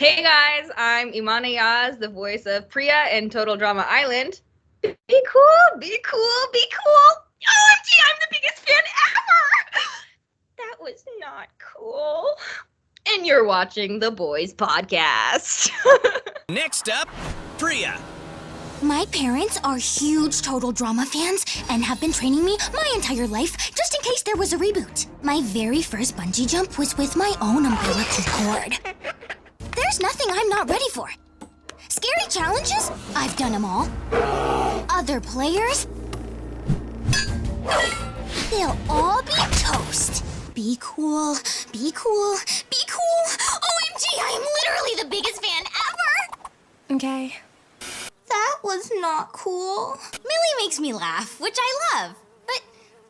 Hey guys, I'm Eman Ayaz, the voice of Priya in Total Drama Island. Be cool, be cool, be cool. OMG, I'm the biggest fan ever. That was not cool. And you're watching the Boys Podcast. Next up, Priya. My parents are huge Total Drama fans and have been training me my entire life just in case there was a reboot. My very first bungee jump was with my own umbilical cord. There's nothing I'm not ready for. Scary challenges? I've done them all. Other players? They'll all be toast. Be cool, be cool, be cool. OMG, I am literally the biggest fan ever! Okay. That was not cool. Millie makes me laugh, which I love, but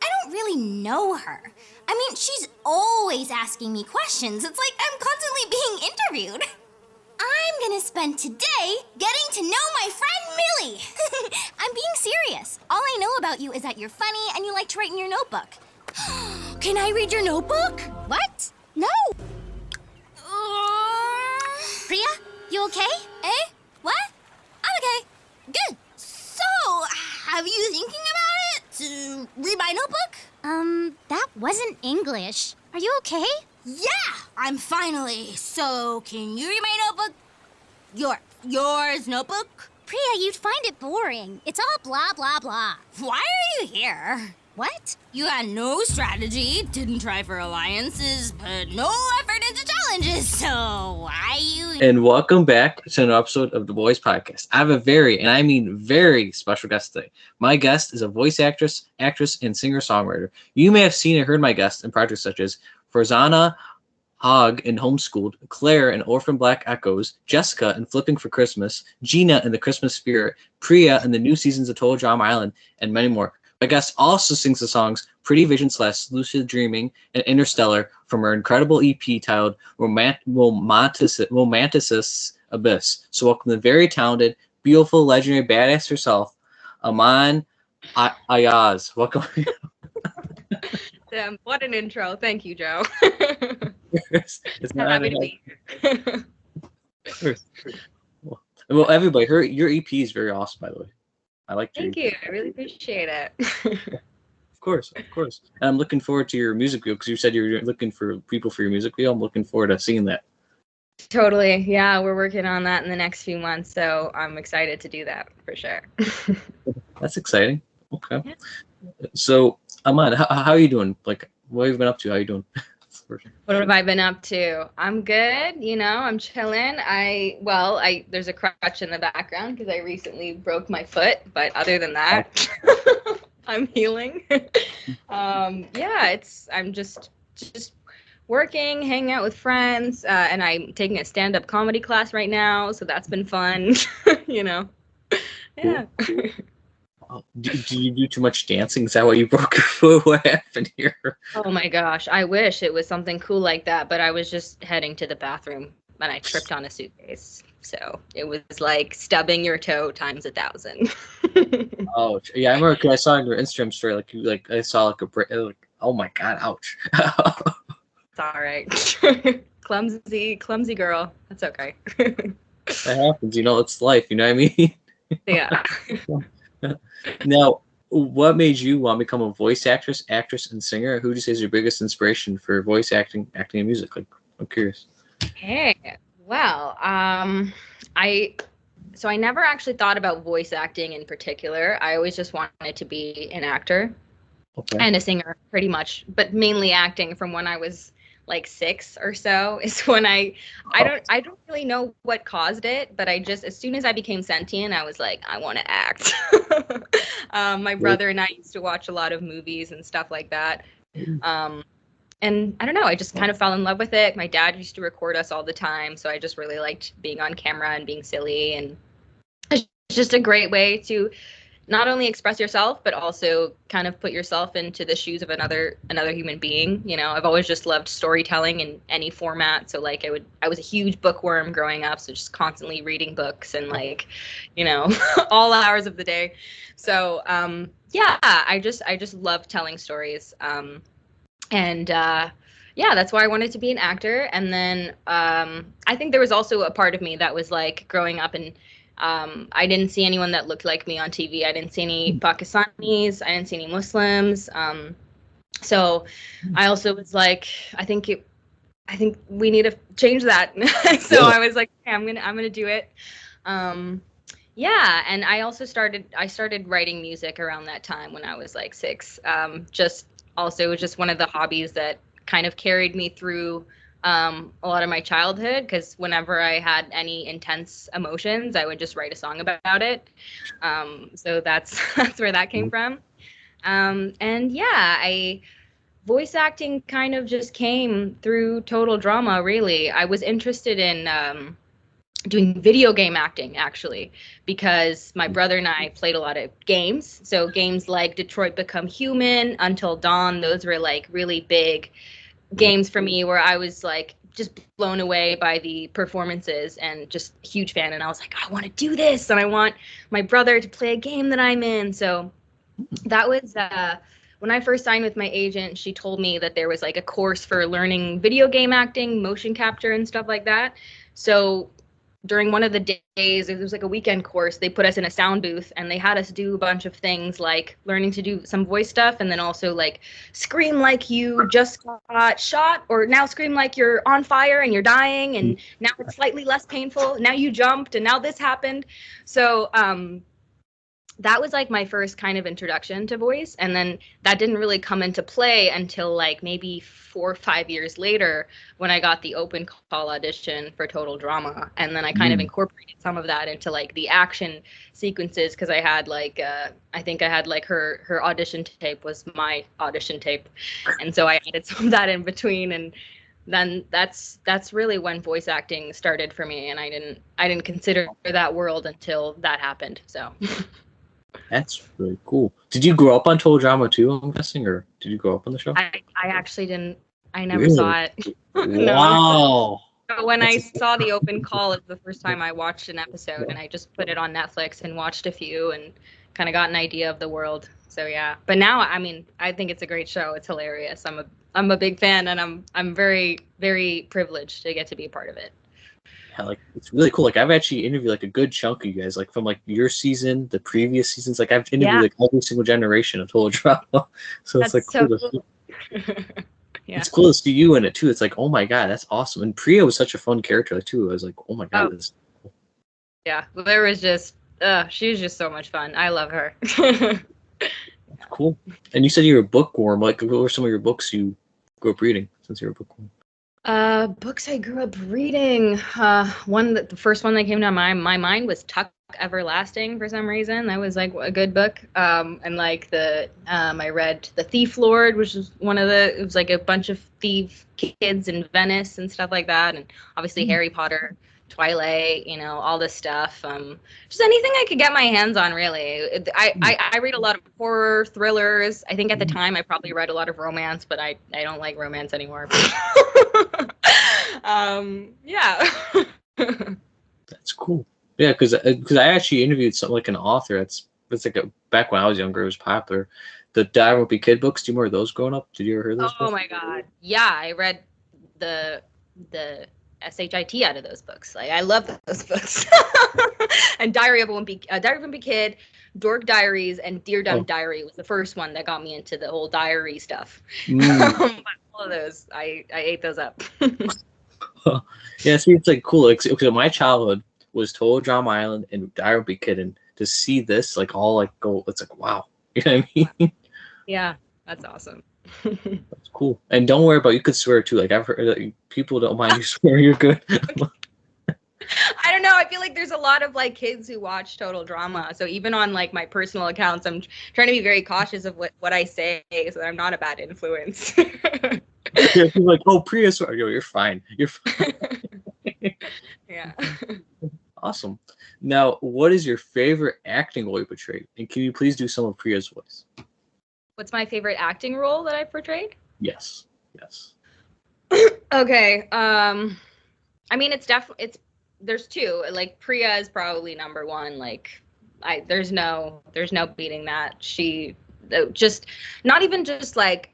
I don't really know her. I mean, she's always asking me questions. It's like I'm constantly being interviewed. I'm gonna spend today getting to know my friend Millie. I'm being serious. All I know about you is that you're funny and you like to write in your notebook. Can I read your notebook? What? No. Priya, you okay? Eh? What? I'm okay. Good. So, have you thinking about it? To read my notebook? That wasn't English. Are you okay? Yeah, I'm finally. So, can you read my notebook? Yours notebook? Priya, you'd find it boring. It's all blah, blah, blah. Why are you here? What? You had no strategy, didn't try for alliances, but no effort into challenges, so why you... And welcome back to an episode of the Boys Podcast. I have a very, and I mean very special guest today. My guest is a voice actress, and singer-songwriter. You may have seen and heard my guest in projects such as Farzana Hogg in Homeschooled, Claire in Orphan Black Echoes, Jessica in Flipping for Christmas, Gina in The Christmas Spirit, Priya in the new seasons of Total Drama Island, and many more. My guest also sings the songs Pretty Vision / Lucid Dreaming and Interstellar from her incredible EP titled Romanticist Abyss. So welcome the very talented, beautiful, legendary badass herself, Eman Ayaz. Welcome. Damn, what an intro. Thank you, Joe. It's not Happy to be here. Well, everybody, your EP is very awesome, by the way. I like your Thank you. I really appreciate it. Of course. And I'm looking forward to your music video because you said you're looking for people for your music video. I'm looking forward to seeing that. Totally. Yeah, we're working on that in the next few months, so I'm excited to do that for sure. That's exciting. Okay. Yeah. So, Eman, how are you doing? Like, what have you been up to? How are you doing? What have I been up to? I'm good. I'm chilling. There's a crutch in the background because I recently broke my foot, but other than that, I'm healing. I'm just working, hanging out with friends, and I'm taking a stand-up comedy class right now, so that's been fun. Yeah. Cool. Do you do too much dancing? Is that why you broke your foot? What happened here? Oh my gosh, I wish it was something cool like that, but I was just heading to the bathroom and I tripped on a suitcase. So it was like stubbing your toe times 1,000. Oh, yeah, I remember because I saw in your Instagram story, I saw oh my God, ouch. It's all right. Clumsy girl. That's okay. That happens, it's life, you know what I mean? Yeah. Now, what made you want to become a voice actress, and singer? Who would you say is your biggest inspiration for voice acting and music? Like, I'm curious. Hey, well, I never actually thought about voice acting in particular. I always just wanted to be an actor and a singer, pretty much, but mainly acting from when I was like 6 or so is when I don't really know what caused it, but I just, as soon as I became sentient, I was like, I want to act. My brother and I used to watch a lot of movies and stuff like that. And I don't know, I just kind of fell in love with it. My dad used to record us all the time, so I just really liked being on camera and being silly, and it's just a great way to not only express yourself, but also kind of put yourself into the shoes of another human being. I've always just loved storytelling in any format. So like I was a huge bookworm growing up. So just constantly reading books and all hours of the day. So I just love telling stories. yeah, that's why I wanted to be an actor. And then I think there was also a part of me that was like growing up and I didn't see anyone that looked like me on TV. I didn't see any Pakistanis. I didn't see any Muslims. So I also was like, I think we need to change that. So Yeah. I was like, okay, I'm gonna do it. Yeah, and I started writing music around that time when I was like 6. Just also it was just one of the hobbies that kind of carried me through a lot of my childhood because whenever I had any intense emotions, I would just write a song about it. So that's that's where that came from. And yeah, I voice acting kind of just came through Total Drama, really. I was interested in doing video game acting, actually, because my brother and I played a lot of games. So games like Detroit Become Human, Until Dawn, those were like really big games for me where I was like just blown away by the performances and just a huge fan. And I was like, I want to do this and I want my brother to play a game that I'm in. So that was when I first signed with my agent, she told me that there was like a course for learning video game acting, motion capture, and stuff like that. So during one of the days, it was like a weekend course, they put us in a sound booth and they had us do a bunch of things like learning to do some voice stuff and then also like scream like you just got shot or now scream like you're on fire and you're dying and now it's slightly less painful. Now you jumped and now this happened. So that was like my first kind of introduction to voice. And then that didn't really come into play until like maybe 4 or 5 years later when I got the open call audition for Total Drama. And then I kind of incorporated some of that into like the action sequences because I had like, I think I had like her audition tape was my audition tape. And so I added some of that in between. And then that's really when voice acting started for me. And I didn't consider that world until that happened. So. That's really cool. Did you grow up on Total Drama too, I'm guessing, or did you grow up on the show? I actually didn't. I never Really? saw it. No. Wow. But when I saw the open call, it was the first time I watched an episode, and I just put it on Netflix and watched a few and kind of got an idea of the world. So yeah. But now, I mean, I think it's a great show. It's hilarious. I'm a big fan, and I'm very, very privileged to get to be a part of it. Yeah, like it's really cool. Like I've actually interviewed like a good chunk of you guys, like from like your season, the previous seasons. Like I've interviewed like every single generation of Total Drama. So That's it's like so cool. Yeah. It's cool to see you in it too. It's like, oh my god, that's awesome. And Priya was such a fun character like, too. I was like, oh my god, this. Yeah, there was just she was just so much fun. I love her. Cool. And you said you were a bookworm. Like, what were some of your books you grew up reading since you were a bookworm? Books I grew up reading. The first one that came to my mind was Tuck Everlasting for some reason. That was like a good book. And like I read The Thief Lord, which was it was like a bunch of thief kids in Venice and stuff like that. And obviously Harry Potter, Twilight, all this stuff. Just anything I could get my hands on, really. I read a lot of horror, thrillers. I think at the time I probably read a lot of romance, but I don't like romance anymore. Yeah. That's cool. Yeah, because I actually interviewed something like an author. It's like back when I was younger, it was popular. The Die Won't Be Kid books. Do you remember those growing up? Did you ever hear those? Oh my god, yeah, I read the SHIT out of those books. Like I love those books. And Diary of a Wimpy Kid, Dork Diaries, and Dear Dumb Diary was the first one that got me into the whole diary stuff. All of those, I ate those up. Yeah, see, it's like cool. Like, my childhood was Total Drama Island and Diary of a Kid, and to see this like all like go, it's like wow. You know what I mean? Yeah, that's awesome. That's cool. And don't worry about, you could swear too. Like I've heard people don't mind you swear. You're good. I don't know. I feel like there's a lot of like kids who watch Total Drama. So even on like my personal accounts, I'm trying to be very cautious of what I say so that I'm not a bad influence. Yeah, people like, oh, Priya, swear. Yo, you're fine. You're fine. Yeah. Awesome. Now, what is your favorite acting role you portrayed? And can you please do some of Priya's voice? What's my favorite acting role that I portrayed? Yes. Okay. I mean, there's two. Like Priya is probably number one. Like there's no beating that. She just not even just like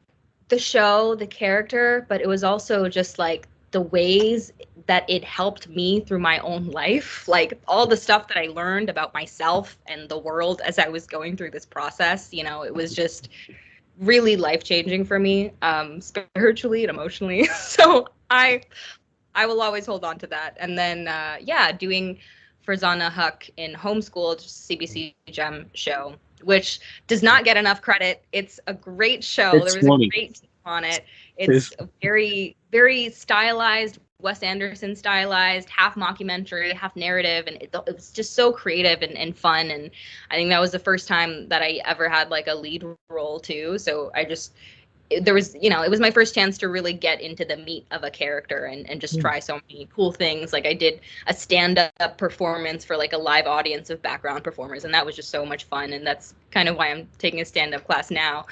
the show, the character, but it was also just like the ways that it helped me through my own life, like all the stuff that I learned about myself and the world as I was going through this process. You know, it was just really life-changing for me, spiritually and emotionally. So I will always hold on to that. And then doing Farzana Huck in Homeschool, just CBC Gem show, which does not get enough credit. It's a great show. It's there was funny. a great team on it. It's very, very stylized, Wes Anderson stylized, half mockumentary, half narrative, and it was just so creative and fun. And I think that was the first time that I ever had like a lead role too. So there was, it was my first chance to really get into the meat of a character and just try so many cool things. Like I did a stand-up performance for like a live audience of background performers, and that was just so much fun. And that's kind of why I'm taking a stand-up class now,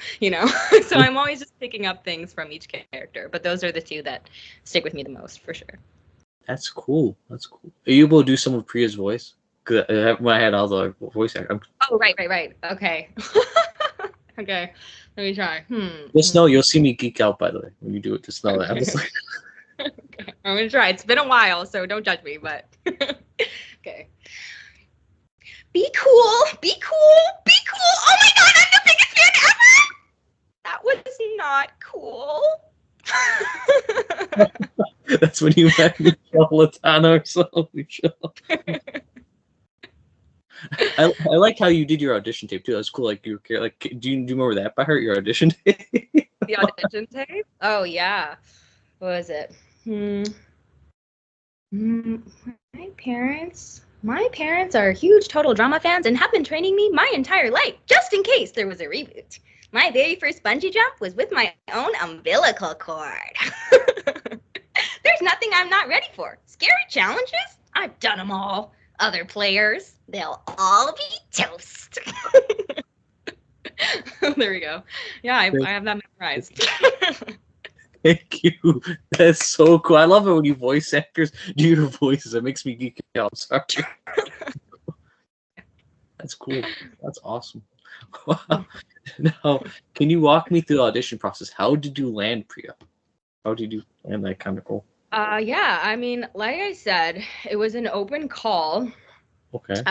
So I'm always just picking up things from each character. But those are the two that stick with me the most, for sure. That's cool. Are you able to do some of Priya's voice? Because when I had all the voice acting. Oh, right. Okay. Okay. Let me try. Just know you'll see me geek out, by the way, when you do it. Just know that. Okay. Okay. I'm gonna try. It's been a while, so don't judge me. But okay. Be cool. Be cool. Be cool. Oh my God, I'm the biggest fan ever. That was not cool. That's when you met Michelle Latano or something. I like how you did your audition tape too. That was cool. Like do you remember that by heart? Your audition tape. The audition tape? Oh yeah. What was it? My parents are huge Total Drama fans and have been training me my entire life, just in case there was a reboot. My very first bungee jump was with my own umbilical cord. There's nothing I'm not ready for. Scary challenges? I've done them all. Other players, they'll all be toast. There we go. Yeah, I have that memorized. Thank you. That's so cool. I love it when you voice actors do your voices. It makes me geek out. I'm sorry. That's cool. That's awesome. Wow. Now, can you walk me through the audition process? How did you land, Priya? How did you land that kind of role? Yeah, I mean, like I said, it was an open call. Okay.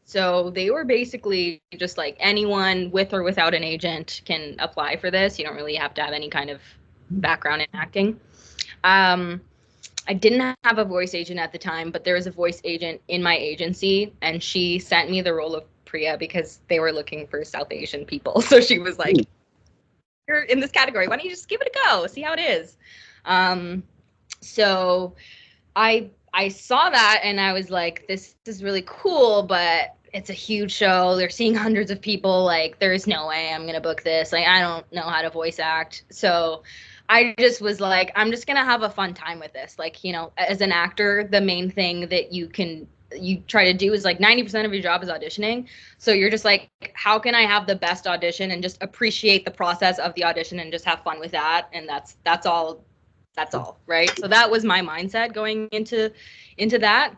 So they were basically just like anyone with or without an agent can apply for this. You don't really have to have any kind of background in acting. I didn't have a voice agent at the time, but there was a voice agent in my agency, and she sent me the role of Priya because they were looking for South Asian people. So she was like, "You're in this category. Why don't you just give it a go? See how it is." So I saw that and I was like, this is really cool, but it's a huge show. They're seeing hundreds of people. Like, there's no way I'm going to book this. Like, I don't know how to voice act. So I just was like, I'm just going to have a fun time with this. Like, as an actor, the main thing that you try to do is like 90% of your job is auditioning. So you're just like, how can I have the best audition and just appreciate the process of the audition and just have fun with that? And that's all, right? So that was my mindset going into that.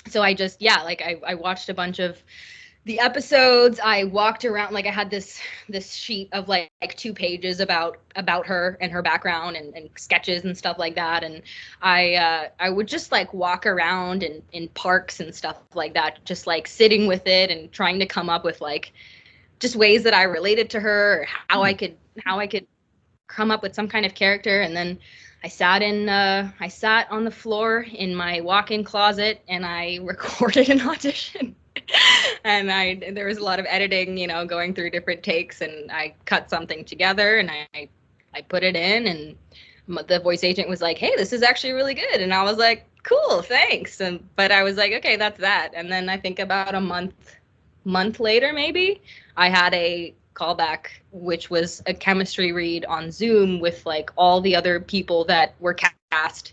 So I just, I watched a bunch of the episodes. I walked around, like I had this sheet of like 2 pages about her and her background and sketches and stuff like that. And I would just like walk around in parks and stuff like that, just like sitting with it and trying to come up with like just ways that I related to her, or how I could come up with some kind of character. And then I sat on the floor in my walk-in closet and I recorded an audition. And there was a lot of editing, going through different takes, and I cut something together and I put it in, and the voice agent was like, "Hey, this is actually really good." And I was like, "Cool, thanks." But I was like, "Okay, that's that." And then I think about a month later, maybe, I had a callback, which was a chemistry read on Zoom with like all the other people that were cast.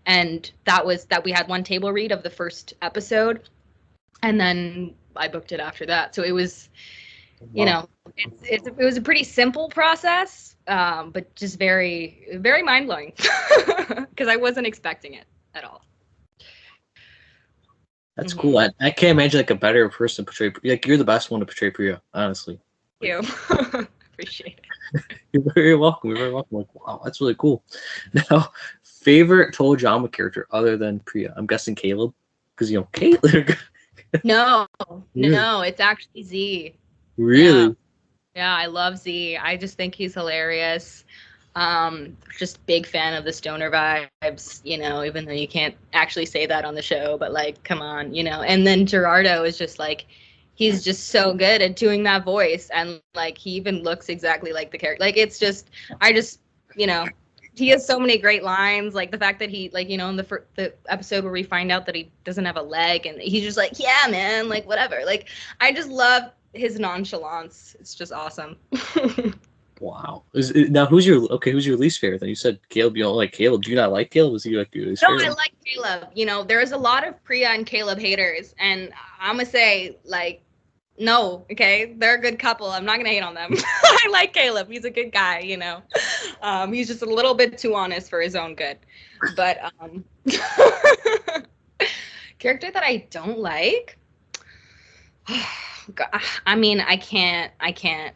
And that we had one table read of the first episode. And then I booked it after that. So it was, it was a pretty simple process, but just very, very mind-blowing because I wasn't expecting it at all. That's cool. I can't imagine like a better person to portray. Like, you're the best one to portray Priya, honestly. Thank you. Appreciate it. You're very welcome. You're very welcome. Like, wow, that's really cool. Now, favorite total drama character other than Priya? I'm guessing Caleb, because Caleb. No, Really? no, it's actually Z. Really? Yeah, I love Z. I just think he's hilarious. Just big fan of the stoner vibes, even though you can't actually say that on the show, but like, come on, And then Gerardo is just like, he's just so good at doing that voice, and like he even looks exactly like the character. Like it's just, he has so many great lines. Like the fact that he, like, in the episode where we find out that he doesn't have a leg, and he's just like, yeah, man, like whatever. Like I just love his nonchalance. It's just awesome. Wow. Now who's your least favorite? Then you said Caleb. You don't like Caleb. Do you not like Caleb? Is he like your least favorite? No, I like Caleb. There's a lot of Priya and Caleb haters, and I'm gonna say like, no, okay, they're a good couple. I'm not gonna hate on them. I like Caleb. He's a good guy. He's just a little bit too honest for his own good. But character that I don't like. I mean, I can't.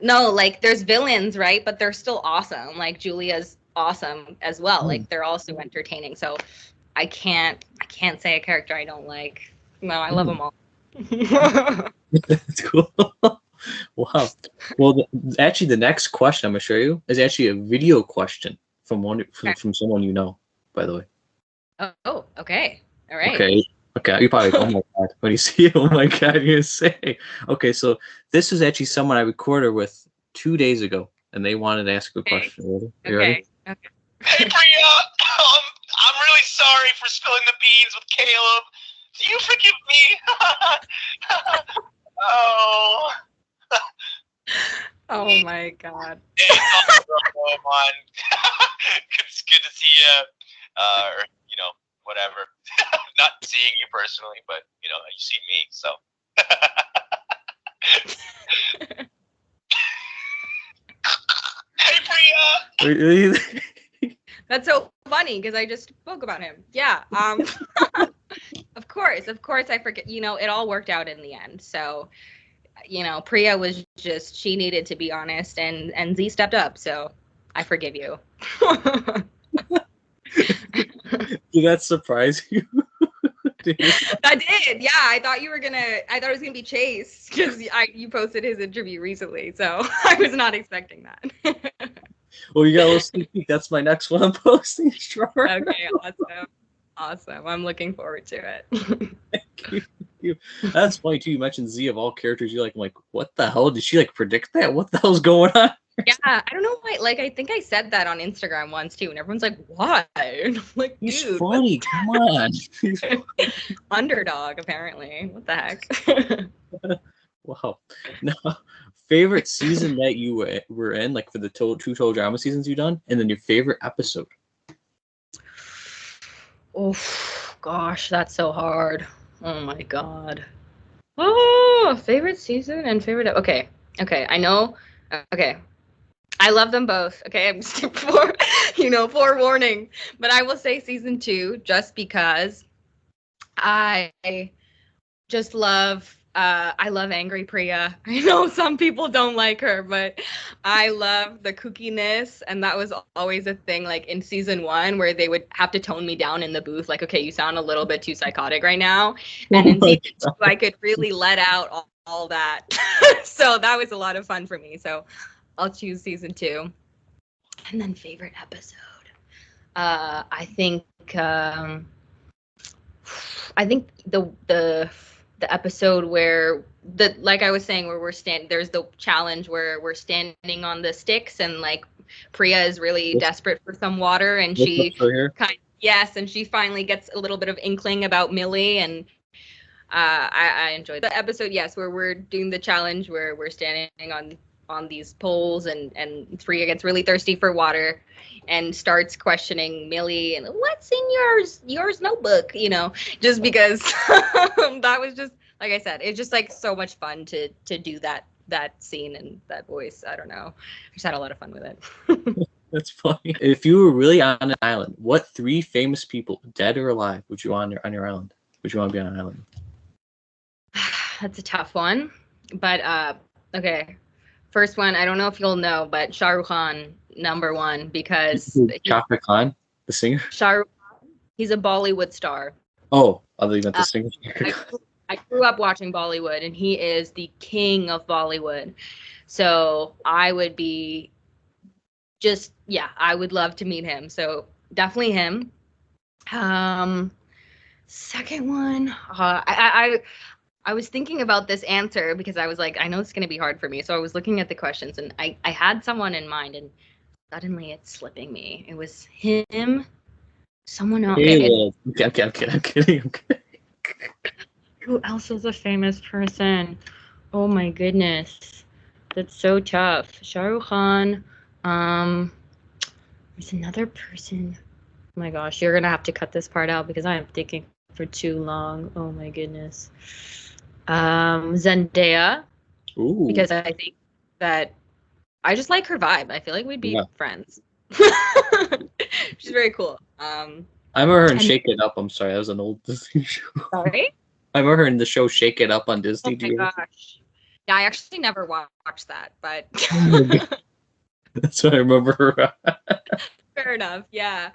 No, like there's villains, right? But they're still awesome. Like Julia's awesome as well. Like they're also entertaining. So I can't say a character I don't like. No, I love them all. That's cool. Wow. Well, actually, the next question I'm gonna show you is actually a video question from someone you know. By the way. Oh, okay. All right. Okay, you probably, oh my God, when you see it, oh my God, you're gonna say. Okay, so this is actually someone I recorded with 2 days ago, and they wanted to ask a question. Ready? You ready? Okay. Hey, Priya, I'm really sorry for spilling the beans with Caleb. Do you forgive me? Oh. Oh my God. Eman. It's good to see you. Or, whatever. Not seeing you personally, but you see me, so. Hey, Priya. That's so funny because I just spoke about him. Yeah. Of course I forget. It all worked out in the end. So, Priya was just, she needed to be honest, and Z stepped up. So I forgive you. Did that surprise you? I did. Yeah, I thought it was gonna be Chase because you posted his interview recently, so I was not expecting that. Well, you got a little sneak peek. That's my next one I'm posting. Okay, awesome. I'm looking forward to it. Thank you. That's funny too. You mentioned Z of all characters. You're like, I'm like, what the hell? Did she like predict that? What the hell's going on? Yeah, I don't know why. Like, I think I said that on Instagram once too, and everyone's like, "Why?" And I'm like, He's dude, funny. Come on. Underdog, apparently. What the heck? Wow. Now, favorite season that you were in, like for the two total drama seasons you've done, and then your favorite episode. Oh gosh, that's so hard. Oh my God. Oh, favorite season and favorite. Okay. I know. Okay. I love them both. Okay, I'm just forewarning. But I will say season 2 just because I just love I love angry Priya. I know some people don't like her, but I love the kookiness, and that was always a thing like in season 1 where they would have to tone me down in the booth like, okay, you sound a little bit too psychotic right now. And in season 2 I could really let out all that. So that was a lot of fun for me. So I'll choose season 2. And then favorite episode. I think the episode where like I was saying, where there's the challenge where we're standing on the sticks, and like Priya is really desperate for some water, and she and she finally gets a little bit of inkling about Millie, and I enjoyed the episode. Yes, where we're doing the challenge where we're standing on these poles, and Priya gets really thirsty for water and starts questioning Millie and what's in yours notebook, just because that was just, like I said, it's just like so much fun to do that scene and that voice. I don't know. I just had a lot of fun with it. That's funny. If you were really on an island, what 3 famous people, dead or alive, would you want on your island? Would you want to be on an island? That's a tough one, but okay. First one, I don't know if you'll know, but Shah Rukh Khan, #1, because Shah Rukh Khan, the singer. Shah Rukh Khan, he's a Bollywood star. Oh, other than the singer. I grew up watching Bollywood, and he is the king of Bollywood. So I would be I would love to meet him. So definitely him. Second one, I was thinking about this answer because I was like, I know it's going to be hard for me. So I was looking at the questions, and I had someone in mind, and suddenly it's slipping me. It was him, someone else. I'm kidding. Who else is a famous person? Oh my goodness. That's so tough. Shah Rukh Khan. There's another person. Oh my gosh, you're going to have to cut this part out because I am thinking for too long. Oh my goodness. Zendaya. Ooh. Because I think that I just like her vibe. I feel like we'd be friends. She's very cool. I remember her in Shake It Up. I'm sorry, that was an old Disney show. Sorry? I remember her in the show Shake It Up on Disney. Oh my gosh. Yeah, I actually never watched that, but that's what I remember her. Fair enough. Yeah.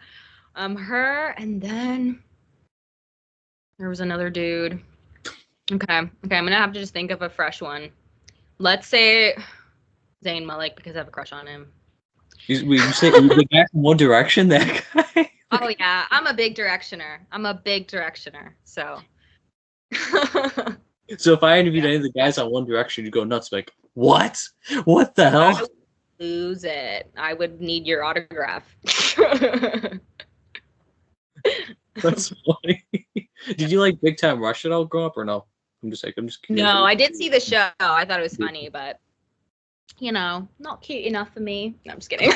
Her, and then there was another dude. Okay, I'm gonna have to just think of a fresh one. Let's say Zayn Malik, because I have a crush on him. You say the guy from One Direction, that guy? Oh yeah, I'm a big directioner. So. So if I interviewed any of the guys on One Direction, you'd go nuts. Like, what? What the hell? I would lose it. I would need your autograph. That's funny. Did you like Big Time Rush at all growing up, or no? I'm just curious. No, I did see the show. I thought it was funny, but not cute enough for me. No, I'm just kidding.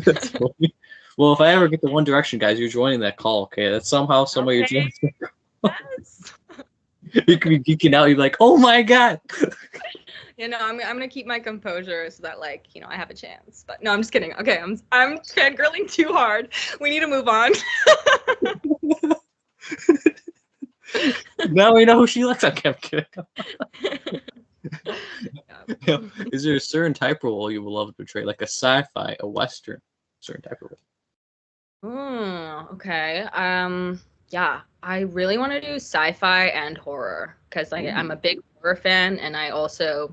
That's funny. Well, if I ever get the One Direction guys, you're joining that call, okay? That's somehow, some way you're joining. Yes. You could be geeking out. You're like, oh my god. I'm gonna keep my composure so that I have a chance. But no, I'm just kidding. Okay, I'm fangirling too hard. We need to move on. Now we know who she likes. I'm kidding. Is there a certain type of role you would love to portray, like a sci-fi, a western, certain type of role? Okay. Yeah, I really want to do sci-fi and horror because I'm a big horror fan, and I also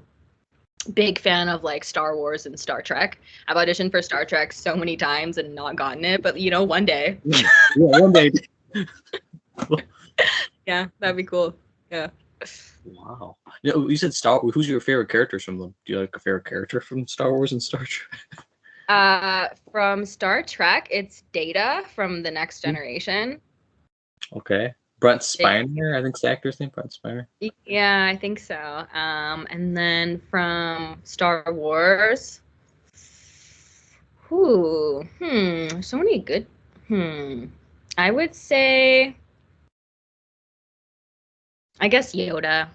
big fan of Star Wars and Star Trek. I've auditioned for Star Trek so many times and not gotten it, but one day. Yeah, one day. Yeah, that'd be cool. Yeah. Wow. You said Star Wars. Who's your favorite characters from them? Do you like a favorite character from Star Wars and Star Trek? From Star Trek, it's Data from The Next Generation. Okay. Brent Spiner, I think the actor's name, Brent Spiner. Yeah, I think so. And then from Star Wars, so many good. I would say, I guess Yoda.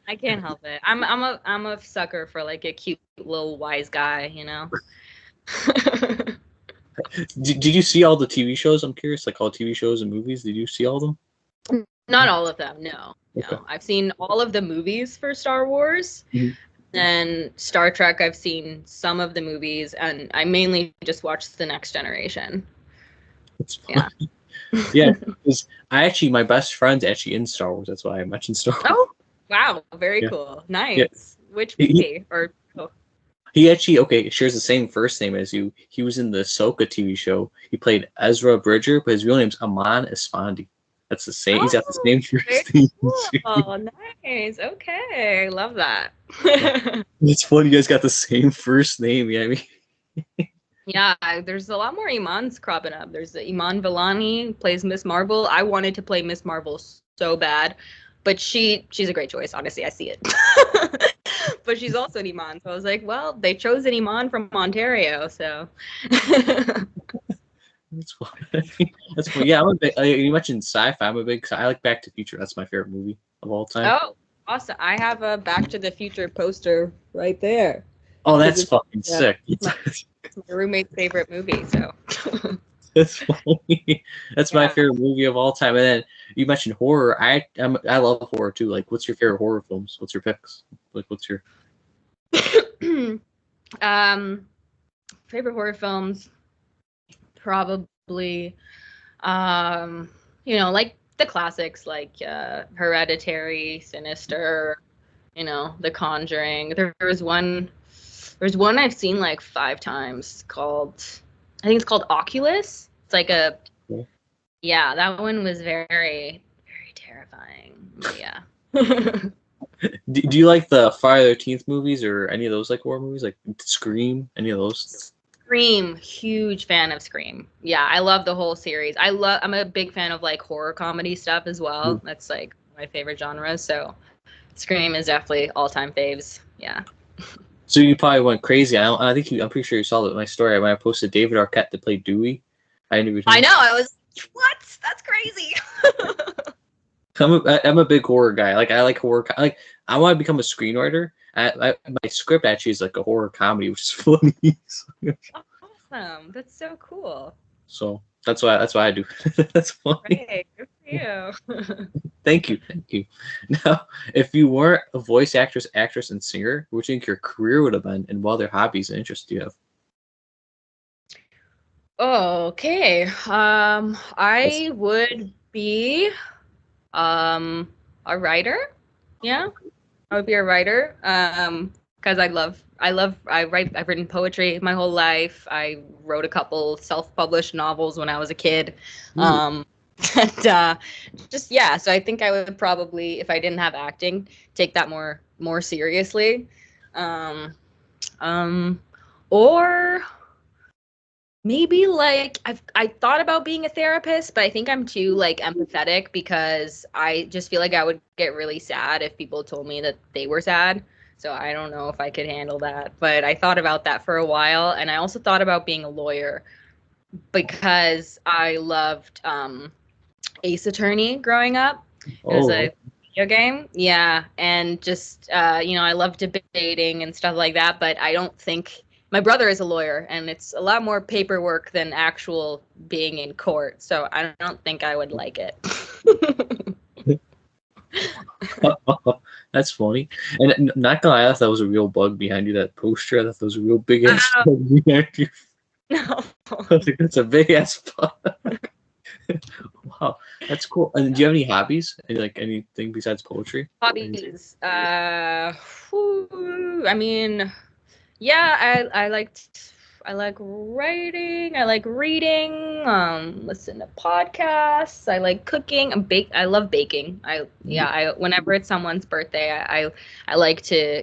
I can't help it. I'm a sucker for a cute little wise guy, Did you see all the TV shows? I'm curious, all TV shows and movies. Did you see all of them? Not all of them. No. Okay. No. I've seen all of the movies for Star Wars. Mm-hmm. And Star Trek, I've seen some of the movies, and I mainly just watched The Next Generation. That's funny. Yeah, because my best friend's actually in Star Wars. That's why I mentioned Star Wars. Oh, wow. Very cool. Nice. Yeah. Which movie? He actually, shares the same first name as you. He was in the Ahsoka TV show. He played Ezra Bridger, but his real name's Eman Esfandi. That's the same. He's got the same first name. Oh, nice. Okay. Love that. It's funny. You guys got the same first name. Yeah, Yeah, there's a lot more Imans cropping up. There's the Iman Vellani, plays Miss Marvel. I wanted to play Miss Marvel so bad, but she's a great choice. Honestly, I see it. But she's also an Iman, so I was like, well, they chose an Iman from Ontario, so. That's funny. That's funny. Yeah, you mentioned sci-fi. I like Back to the Future. That's my favorite movie of all time. Oh, awesome! I have a Back to the Future poster right there. Oh, that's fucking sick. It's my roommate's favorite movie, so. That's funny. That's my favorite movie of all time. And then you mentioned horror. I love horror too. Like, what's your favorite horror films? What's your picks? Like, what's your favorite horror films? Probably, like the classics, like Hereditary, Sinister, The Conjuring. There's one I've seen like 5 times I think it's called Oculus. It's like that one was very, very terrifying. But yeah. do you like the Friday the 13th movies or any of those like horror movies, like Scream, any of those? Scream, huge fan of Scream. Yeah, I love the whole series. I'm a big fan of like horror comedy stuff as well. That's like my favorite genre. So Scream is definitely all-time faves. Yeah. So you probably went crazy. I'm pretty sure you saw my story when I posted David Arquette to play Dewey. I know. I was, what? That's crazy. I'm a big horror guy. Like, I like horror. Like, I want to become a screenwriter. My script actually is like a horror comedy, which is funny. Awesome. That's so cool. So that's why I do. That's funny. Great. Good for you. Thank you. Now, if you weren't a voice actress, and singer, what do you think your career would have been, and what other hobbies and interests do you have? Okay. I would be a writer. Yeah. I would be a writer. Because I've written poetry my whole life. I wrote a couple self-published novels when I was a kid. So I think I would probably, if I didn't have acting, take that more seriously. Or maybe like I thought about being a therapist, but I think I'm too like empathetic because I just feel like I would get really sad if people told me that they were sad. So I don't know if I could handle that. But I thought about that for a while, and I also thought about being a lawyer because I loved Ace Attorney growing up. It was a video game. Yeah, and just I love debating and stuff like that, but I don't think my brother is a lawyer, and it's a lot more paperwork than actual being in court. So I don't think I would like it. That's funny. And not gonna lie, I thought that was a real bug behind you, that poster. I thought that was a real big ass bug behind you. No. I think that's a big ass bug. Wow, that's cool. And do you have any hobbies? Anything besides poetry? Hobbies. I mean, yeah, I like writing, I like reading, listen to podcasts, I like cooking, I love baking. Whenever it's someone's birthday, I like to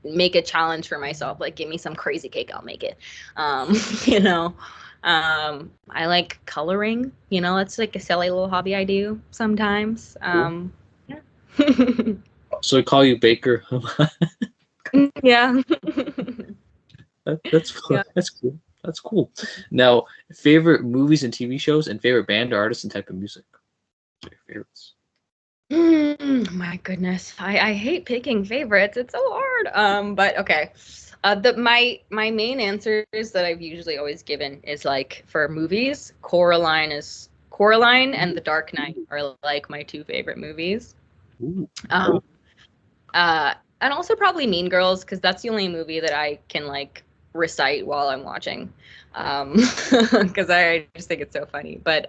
make a challenge for myself, like give me some crazy cake, I'll make it. I like coloring, that's like a silly little hobby I do sometimes. Yeah. So I call you Baker. Yeah. That's cool. Yeah. That's cool. Now, favorite movies and TV shows, and favorite band, artists, and type of music. What are your favorites? My goodness, I hate picking favorites. It's so hard. But okay. My main answers that I've usually always given is like for movies, Coraline and The Dark Knight are like my 2 favorite movies. Ooh. And also probably Mean Girls, because that's the only movie that I can like recite while I'm watching, because I just think it's so funny. But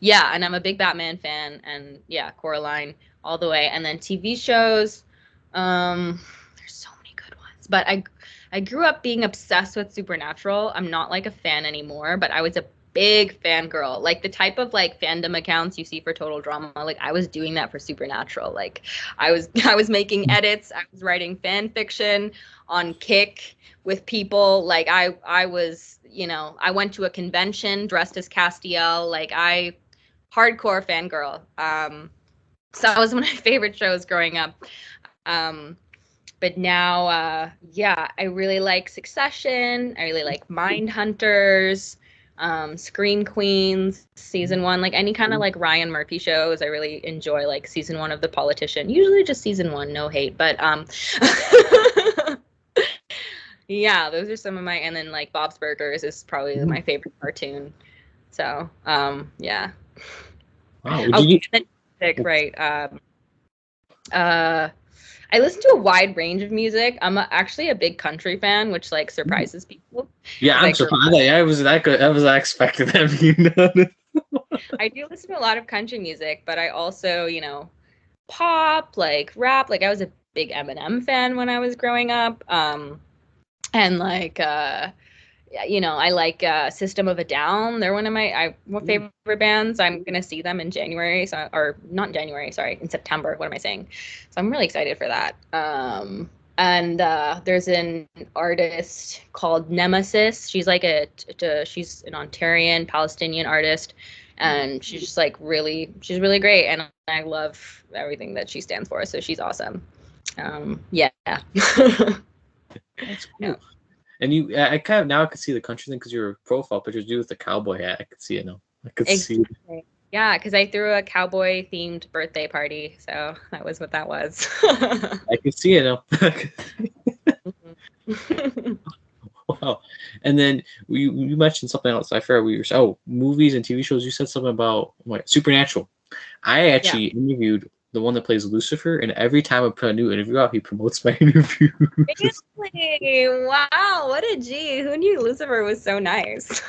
yeah, and I'm a big Batman fan, and yeah, Coraline all the way. And then TV shows, there's so many good ones. But I grew up being obsessed with Supernatural. I'm not like a fan anymore, but I was a big fangirl, like the type of like fandom accounts you see for Total Drama. Like I was doing that for Supernatural. Like I was making edits. I was writing fan fiction on Kick with people. Like I was, I went to a convention dressed as Castiel. Like hardcore fangirl. So that was one of my favorite shows growing up. But now, I really like Succession. I really like Mindhunters. Scream Queens, season 1, like any kind of like Ryan Murphy shows. I really enjoy like season 1 of The Politician, usually just season 1, no hate, but yeah, those are some of my, and then like Bob's Burgers is probably my favorite cartoon. So, yeah. Wow. Music, right. I listen to a wide range of music. I'm actually a big country fan, which like surprises people. Yeah, I'm surprised. I was that good. I was not expecting that. You know? I do listen to a lot of country music, but I also, pop, like rap. Like I was a big Eminem fan when I was growing up. And like I like System of a Down. They're one of my favorite bands. I'm gonna see them in January, or not in January, sorry, in September. What am I saying? So I'm really excited for that. And there's an artist called Nemesis. She's like she's an Ontarian Palestinian artist, and she's just like she's really great, and I love everything that she stands for. So she's awesome. Yeah. That's cool. Yeah. And I kind of now I could see the country thing because your profile pictures do with the cowboy hat. I could see it now. I could see it. Yeah, because I threw a cowboy themed birthday party, so that was what that was. I can see it now. Wow. And then you mentioned something else. I forgot movies and TV shows. You said something about Supernatural. I actually interviewed the one that plays Lucifer, and every time I put a new interview out, he promotes my interview. Really? Wow, what a G. Who knew Lucifer was so nice?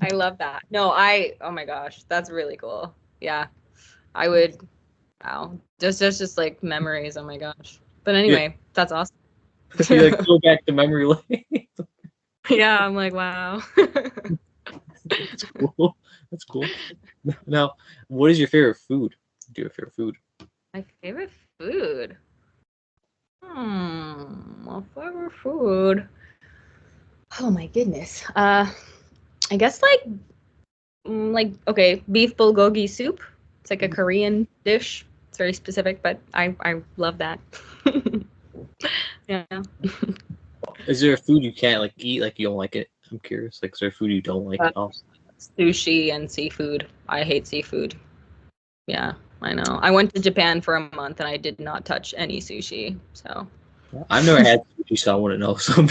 I love that. No, oh my gosh, that's really cool. Yeah, I would, wow. Just like memories, oh my gosh. But anyway, that's awesome. You like go back to memory lane. Yeah, I'm like, wow. That's cool. That's cool. Now, what is your favorite food? Do you have a favorite food? My favorite food? My favorite food. Oh my goodness. I guess okay, beef bulgogi soup. It's like a Korean dish. It's very specific, but I love that. Yeah. Is there a food you can't eat, you don't like it? I'm curious. Is there food you don't like at all? Sushi and seafood. I hate seafood. Yeah, I know. I went to Japan for a month and I did not touch any sushi. So I've never had sushi, so I wouldn't know. So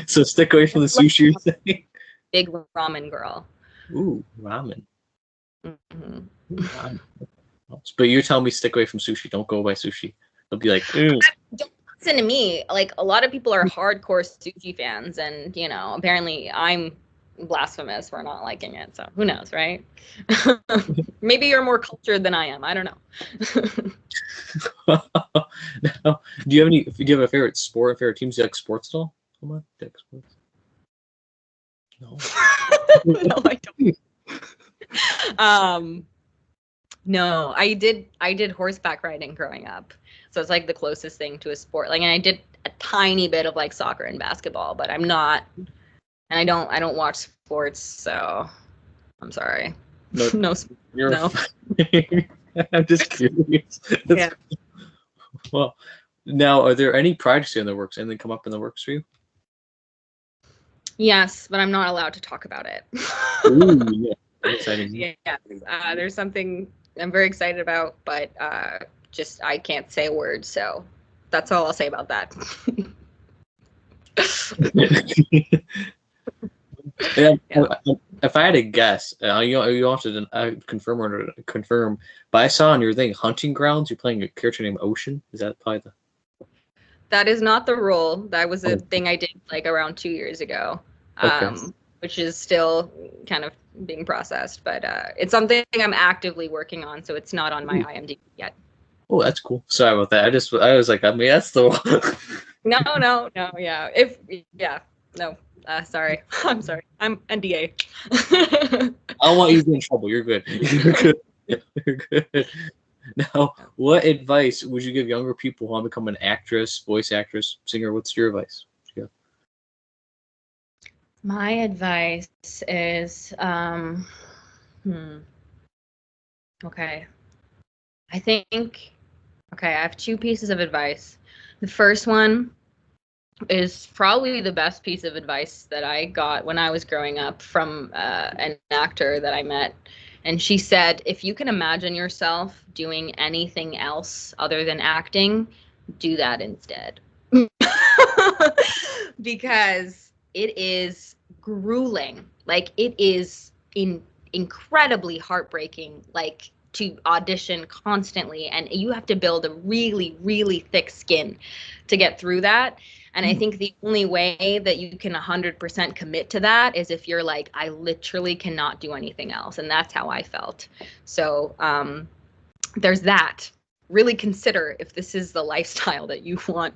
so stick away from the sushi. You're saying? Big ramen girl. Ooh, ramen. Mm-hmm. Ramen. But you're telling me stick away from sushi. Don't go by sushi. They'll be like, don't listen to me. Like a lot of people are hardcore sushi fans, and apparently I'm blasphemous for not liking it. So who knows, right? Maybe you're more cultured than I am. I don't know. Now, do you have a favorite sport, favorite teams? Do you like sports at all? Come on, do you like sports? No. No, I don't. No, I did horseback riding growing up. So it's like the closest thing to a sport. And I did a tiny bit of soccer and basketball, but I'm not, and I don't watch sports, so I'm sorry. No. I'm just curious. Yeah. Well, now, are there any projects in the works? Anything come up in the works for you? Yes, but I'm not allowed to talk about it. Ooh, yeah. Exciting. Yeah. There's something I'm very excited about, but just I can't say a word, so that's all I'll say about that. Yeah. If I had to guess, you don't have to confirm, but I saw on your thing, Hunting Grounds, you're playing a character named Ocean. Is that probably the... That is not the role. That was a thing I did around 2 years ago, which is still kind of being processed, but it's something I'm actively working on, so it's not on my IMDb yet. Oh, that's cool. Sorry about that. I was like, that's the one. Yeah. No. Sorry. I'm sorry. I'm NDA. I don't want you to get in trouble. You're good. You're good. Now, what advice would you give younger people who want to become an actress, voice actress, singer? What's your advice? Yeah. My advice is, okay. I have two pieces of advice. The first one is probably the best piece of advice that I got when I was growing up from an actor that I met. And she said, if you can imagine yourself doing anything else other than acting, do that instead. Because it is grueling. Like, it is incredibly heartbreaking, like, to audition constantly, and you have to build a really, really thick skin to get through that. And I think the only way that you can 100% commit to that is if you're like, I literally cannot do anything else. And that's how I felt. So there's that. Really consider if this is the lifestyle that you want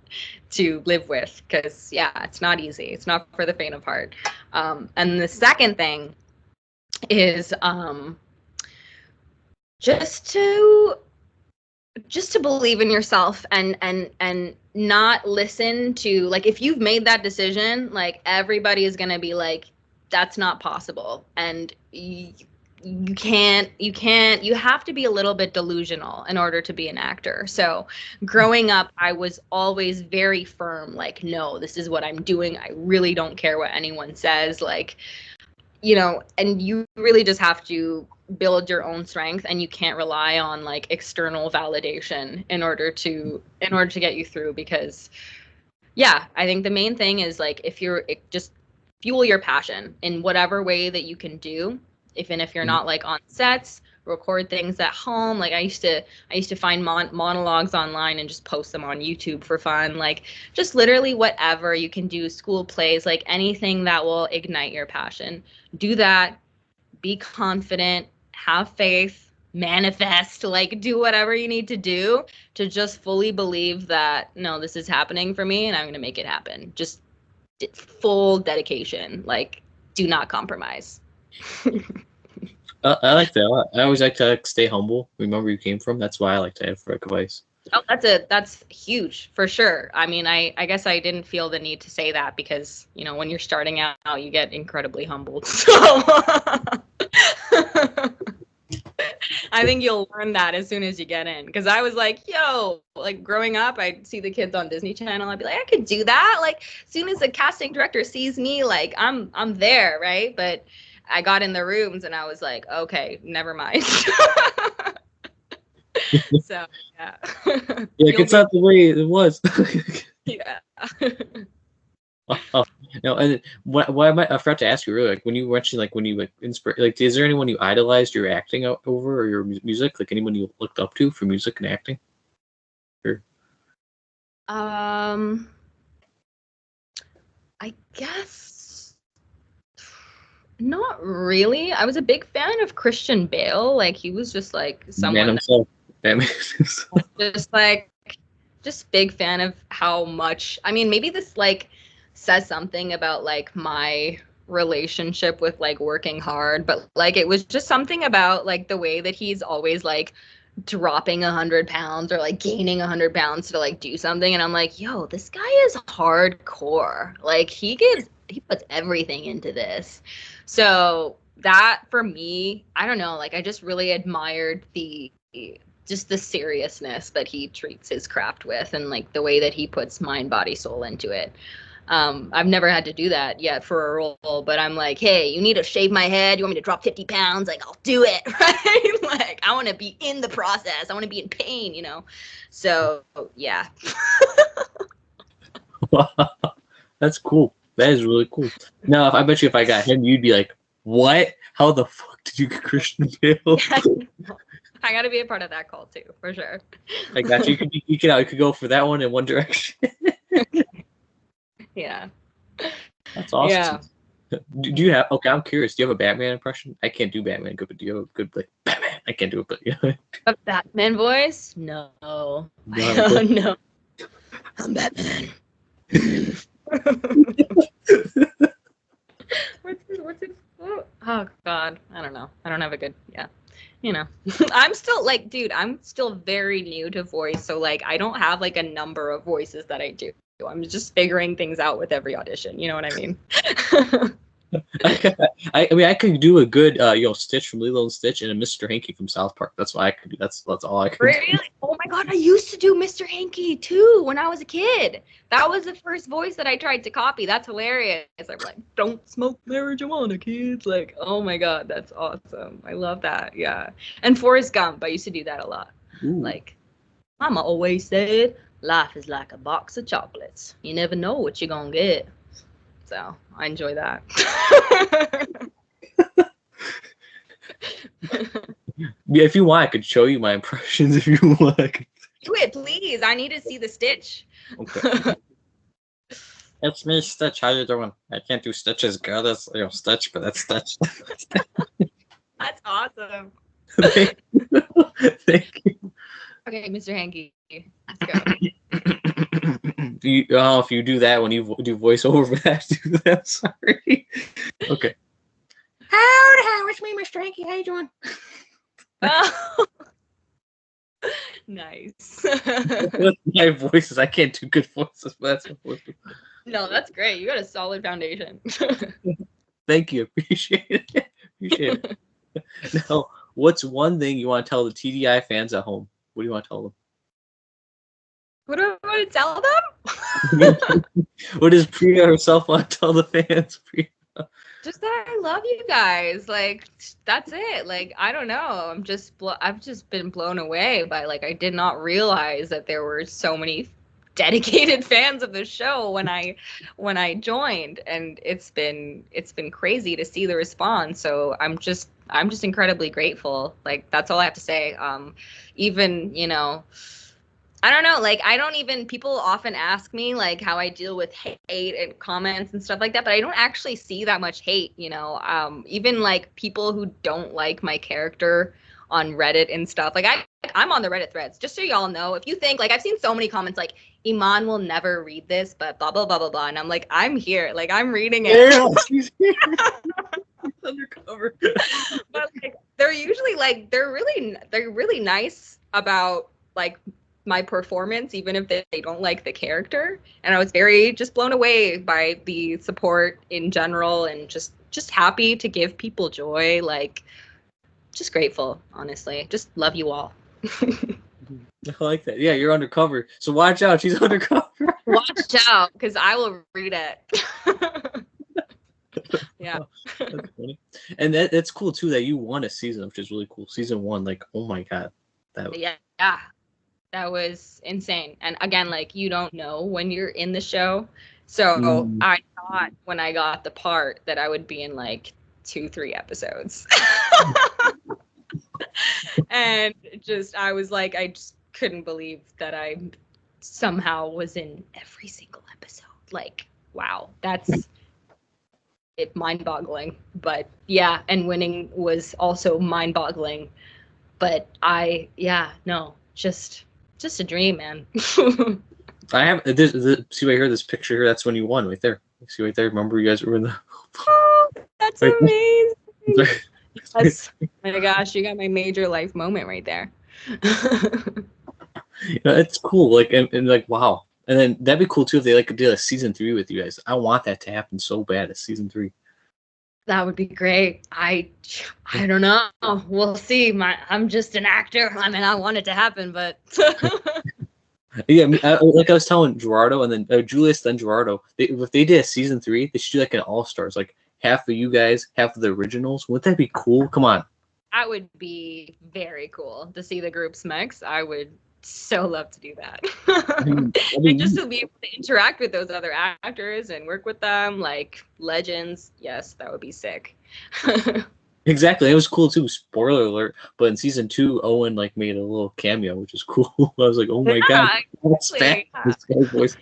to live with, because yeah, it's not easy. It's not for the faint of heart. And the second thing is just to believe in yourself and not listen to, like, if you've made that decision, like, everybody is going to be like, that's not possible. And you have to be a little bit delusional in order to be an actor. So growing up, I was always very firm, like, no, this is what I'm doing. I really don't care what anyone says. Like, you know, and you really just have to build your own strength, and you can't rely on like external validation in order to get you through. Because yeah, I think the main thing is, like, if you're just fuel your passion in whatever way that you can do. Even if you're not like on sets, record things at home. Like, I used to find monologues online and just post them on YouTube for fun. Like, just literally whatever you can do, school plays, like anything that will ignite your passion. Do that. Be confident, have faith, manifest, like, do whatever you need to do to just fully believe that, no, this is happening for me and I'm going to make it happen. Just full dedication. Like, do not compromise. I like that a lot. I always like to stay humble. Remember where you came from. That's why I like to have for advice. Oh, that's huge for sure. I mean, I guess I didn't feel the need to say that because, you know, when you're starting out, you get incredibly humbled. So I think you'll learn that as soon as you get in. Because I was like, yo, like, growing up, I'd see the kids on Disney Channel. I'd be like, I could do that. Like, as soon as the casting director sees me, like, I'm there, right? But I got in the rooms and I was like, okay, never mind. So yeah. Yeah, it's not the way it was. Yeah. No, and I forgot to ask you earlier, like, when you mentioned, like, when you like inspire, like, is there anyone you idolized your acting over, or your music, like anyone you looked up to for music and acting? Or... I guess not really. I was a big fan of Christian Bale. Like, he was just like someone. Man himself. Just big fan of how much. I mean, maybe this like says something about like my relationship with like working hard, but like it was just something about like the way that he's always like dropping 100 pounds or like gaining 100 pounds to like do something, and I'm like, yo, this guy is hardcore. Like, he puts everything into this. So that for me, I don't know, like, I just really admired the seriousness that he treats his craft with, and like the way that he puts mind, body, soul into it. I've never had to do that yet for a role, but I'm like, hey, you need to shave my head? You want me to drop 50 pounds? Like, I'll do it, right? Like, I want to be in the process. I want to be in pain, you know? So, yeah. Wow. That's cool. That is really cool. Now, I bet you if I got him, you'd be like, what? How the fuck did you get Christian Bale? I got to be a part of that call too, for sure. I got you. You could go for that one in one direction. Yeah. That's awesome. Yeah. Do you have? Okay, I'm curious. Do you have a Batman impression? I can't do Batman good, but do you have a good like Batman? I can't do it, but yeah. A Batman voice? No. No. I'm Batman. What's it? Oh God, I don't know. I don't have a good. Yeah. You know, I'm still like, dude, I'm still very new to voice. So like, I don't have like a number of voices that I do. I'm just figuring things out with every audition. You know what I mean? I mean, I could do a good, Stitch from Lilo and Stitch and a Mr. Hanky from South Park. That's what I could do. That's all I could do. Really? Oh my God, I used to do Mr. Hanky too when I was a kid. That was the first voice that I tried to copy. That's hilarious. I'm like, don't smoke marijuana, kids. Like, oh my God, that's awesome. I love that. Yeah. And Forrest Gump, I used to do that a lot. Ooh. Like, Mama always said, life is like a box of chocolates. You never know what you're gonna get. so I enjoy that. Yeah, if you want, I could show you my impressions if you want. Do it, please. I need to see the Stitch. Okay. It's me, Stitch. How you doing? I can't do Stitch's good as Stitch, but that's Stitch. That's awesome. Thank you. Thank you. Okay, Mr. Hanky, let's go. If you do that when you do voiceover for that, do that. Sorry. Okay. How it's me, Mr. Hanky. How you doing? Oh. Nice. My voices. I can't do good voices, but that's supposed to. No, that's great. You got a solid foundation. Thank you. Appreciate it. Appreciate it. Now, what's one thing you want to tell the TDI fans at home? What do you want to tell them? What do I want to tell them? What does Priya herself want to tell the fans? Priya? Just that I love you guys. Like, that's it. Like, I don't know. I've just been blown away by, like, I did not realize that there were so many dedicated fans of the show when I joined, and it's been crazy to see the response. So I'm just incredibly grateful. Like, that's all I have to say. Even, I don't know, like, people often ask me, like, how I deal with hate and comments and stuff like that, but I don't actually see that much hate, even, like, people who don't like my character on Reddit and stuff. Like, I'm on the Reddit threads, just so y'all know. If you think, like, I've seen so many comments, like, Eman will never read this, but blah, blah, blah, blah, blah, and I'm like, I'm here. Like, I'm reading it. Yeah, she's here. Undercover. But, like, they're usually, like, they're really nice about, like, my performance, even if they don't like the character. And I was very just blown away by the support in general, and just happy to give people joy. Like, just grateful, honestly. Just love you all. I like that. Yeah, you're undercover. So watch out. She's undercover. Watch out, because I will read it. Yeah. That's funny. And that's cool too that you won a season, which is really cool. Season 1, like, oh my god. Yeah. That was insane. And again, like, you don't know when you're in the show. So I thought when I got the part that I would be in like 2-3 episodes. And I was like, I just couldn't believe that I somehow was in every single episode. Like, wow, that's it, mind-boggling. But yeah, and winning was also mind-boggling. But just a dream, man. I have this. See right here, this picture here. That's when you won, right there. See right there. Remember, you guys were in the. Oh, that's right amazing. Yes. Oh my gosh, you got my major life moment right there. It's cool. Like and like wow. And then that'd be cool too if they like could do a season 3 with you guys. I want that to happen so bad. A season 3. That would be great. I don't know. We'll see. I'm just an actor. I mean, I want it to happen, but yeah. Like I was telling Gerardo, and then Julius, then Gerardo. If they did a season 3, they should do like an all stars, like half of you guys, half of the originals. Wouldn't that be cool? Come on. That would be very cool to see the groups mix. I would so love to do that. I mean, and just to be able to interact with those other actors and work with them like legends. Yes, that would be sick. Exactly. It was cool too. Spoiler alert. But in season 2, Owen like made a little cameo, which is cool. I was like, oh my god. Exactly. This guy's voice.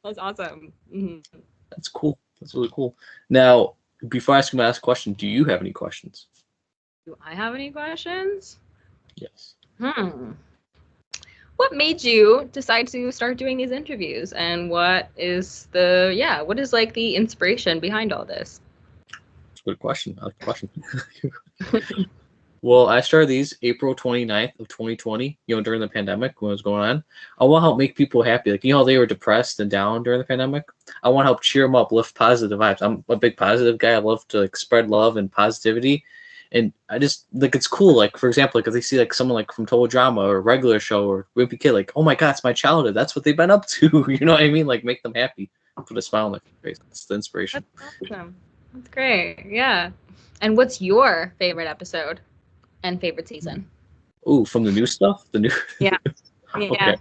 That's awesome. Mm-hmm. That's cool. That's really cool. Now, before I ask you my last question, do you have any questions? Do I have any questions? Yes. What made you decide to start doing these interviews, and what is like the inspiration behind all this? That's a good question. I like the question. Well, I started these April 29th of 2020, during the pandemic when it was going on. I want to help make people happy. Like, how they were depressed and down during the pandemic? I want to help cheer them up, lift positive vibes. I'm a big positive guy. I love to like spread love and positivity. And I just like, it's cool. Like, for example, like if they see like someone like from Total Drama or Regular Show or Wimpy Kid, like, oh my god, it's my childhood. That's what they've been up to. You know what I mean? Like, make them happy. Put a smile on their face. It's the inspiration. That's awesome. That's great. Yeah. And what's your favorite episode and favorite season? Ooh, from the new stuff? The new. Yeah. Okay.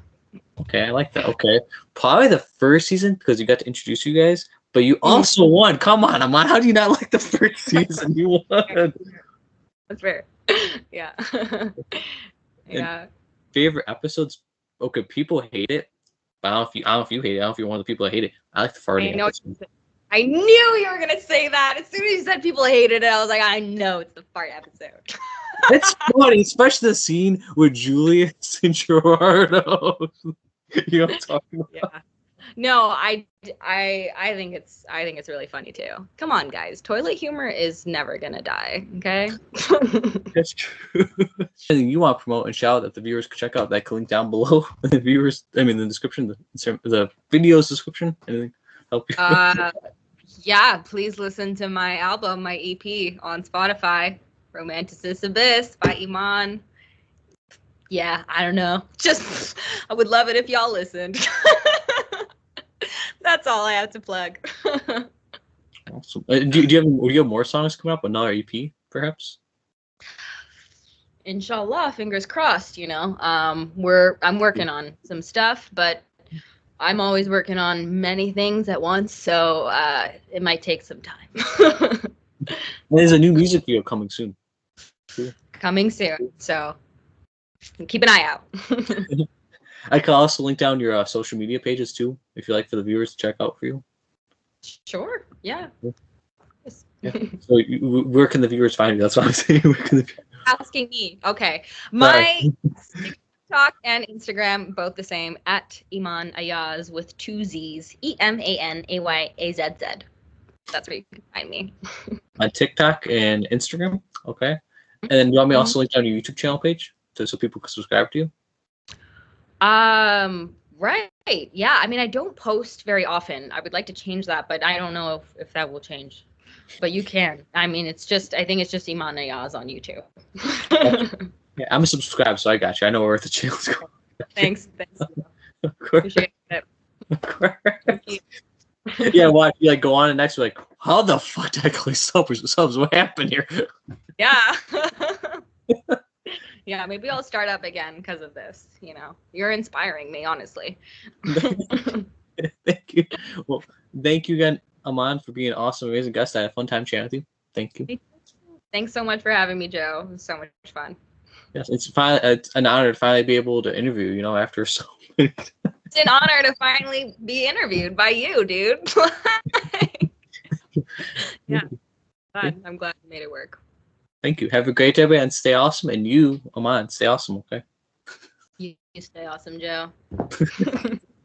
Okay, I like that. Okay. Probably the first season because you got to introduce you guys. But you also won. Come on, Eman. How do you not like the first season? You won. That's fair. Yeah. Yeah. Favorite episodes? Okay, people hate it. But I don't know if you hate it. I don't know if you're one of the people that hate it. I like the farting episode. I knew you were gonna say that. As soon as you said people hated it, I was like, I know it's the fart episode. It's funny, especially the scene with Julius and Gerardo. You know what I'm talking about? Yeah. No, I think it's really funny too. Come on, guys. Toilet humor is never gonna die. Okay. That's true. And you want to promote and shout that the viewers can check out that link down below. The viewers, the description, the video's description. Anything help you? Yeah. Please listen to my album, my EP on Spotify, "Romanticist Abyss" by Eman. Yeah, I don't know. Just, I would love it if y'all listened. That's all I have to plug. Awesome. Do you have more songs coming up? Another EP, perhaps? Inshallah, fingers crossed. I'm working on some stuff, but I'm always working on many things at once, so it might take some time. There's a new music video coming soon. Coming soon, so keep an eye out. I can also link down your social media pages too, if you like for the viewers to check out for you. Sure. Yeah. Yeah. So where can the viewers find you? That's what I'm saying. Asking me. Okay. My TikTok and Instagram both the same, at Eman Ayaz with 2 Z's, EMANAYAZZ. That's where you can find me. On TikTok and Instagram. Okay. And then you want me to also link down your YouTube channel page so people can subscribe to you? Right. Yeah. I mean, I don't post very often. I would like to change that, but I don't know if that will change. But you can. I mean, I think it's just Eman Ayaz on YouTube. Yeah, I'm a subscribe, so I got you. I know where the channel's going. Thanks. Of course. Appreciate it. Of course. Yeah, watch. You go on and next, you're like, how the fuck did I call subs? What happened here? Yeah. Yeah, maybe I'll start up again because of this. You're inspiring me, honestly. Thank you. Well, thank you again, Eman, for being an awesome, amazing guest. I had a fun time chatting with you. Thank you. Thanks so much for having me, Joe. It was so much fun. Yes, it's an honor to finally be able to interview you. After so many times. It's an honor to finally be interviewed by you, dude. Yeah, I'm glad you made it work. Thank you. Have a great day, and stay awesome. And you, Eman, stay awesome, okay? You stay awesome, Joe.